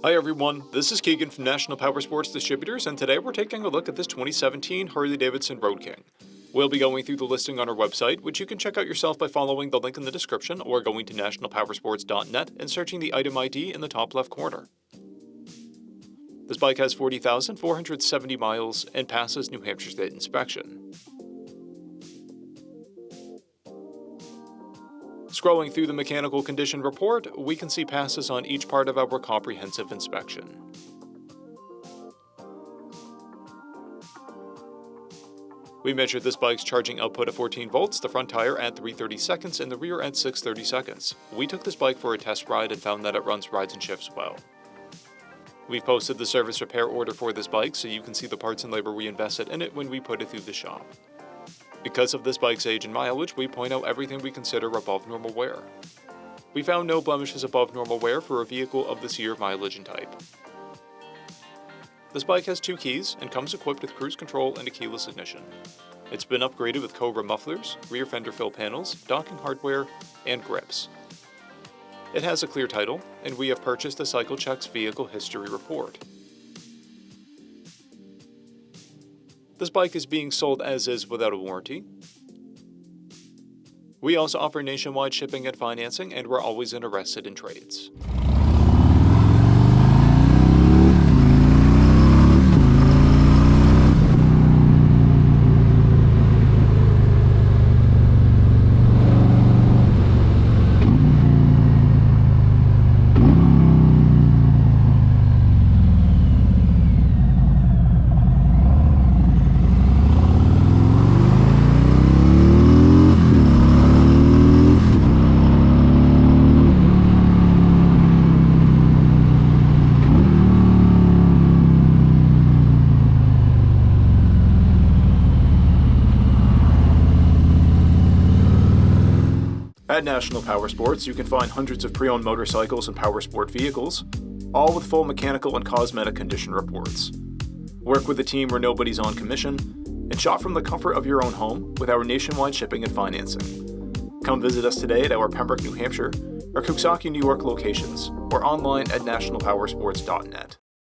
Hi everyone, this is Keegan from National Powersports Distributors, and today we're taking a look at this 2017 Harley-Davidson Road King. We'll be going through the listing on our website, which you can check out yourself by following the link in the description or going to nationalpowersports.net and searching the item ID in the top left corner. This bike has 40,470 miles and passes New Hampshire State inspection. Scrolling through the mechanical condition report, we can see passes on each part of our comprehensive inspection. We measured this bike's charging output at 14 volts, the front tire at 330 seconds, and the rear at 630 seconds. We took this bike for a test ride and found that it runs rides and shifts well. We've posted the service repair order for this bike so you can see the parts and labor we invested in it when we put it through the shop. Because of this bike's age and mileage, we point out everything we consider above normal wear. We found no blemishes above normal wear for a vehicle of this year, mileage, and type. This bike has 2 keys and comes equipped with cruise control and a keyless ignition. It's been upgraded with Cobra mufflers, rear fender fill panels, docking hardware, and grips. It has a clear title, and we have purchased the CycleCheck's vehicle history report. This bike is being sold as is without a warranty. We also offer nationwide shipping and financing, and we're always interested in trades. At National Powersports, you can find hundreds of pre-owned motorcycles and powersport vehicles, all with full mechanical and cosmetic condition reports. Work with a team where nobody's on commission, and shop from the comfort of your own home with our nationwide shipping and financing. Come visit us today at our Pembroke, New Hampshire, or Coxsackie, New York locations, or online at nationalpowersports.net.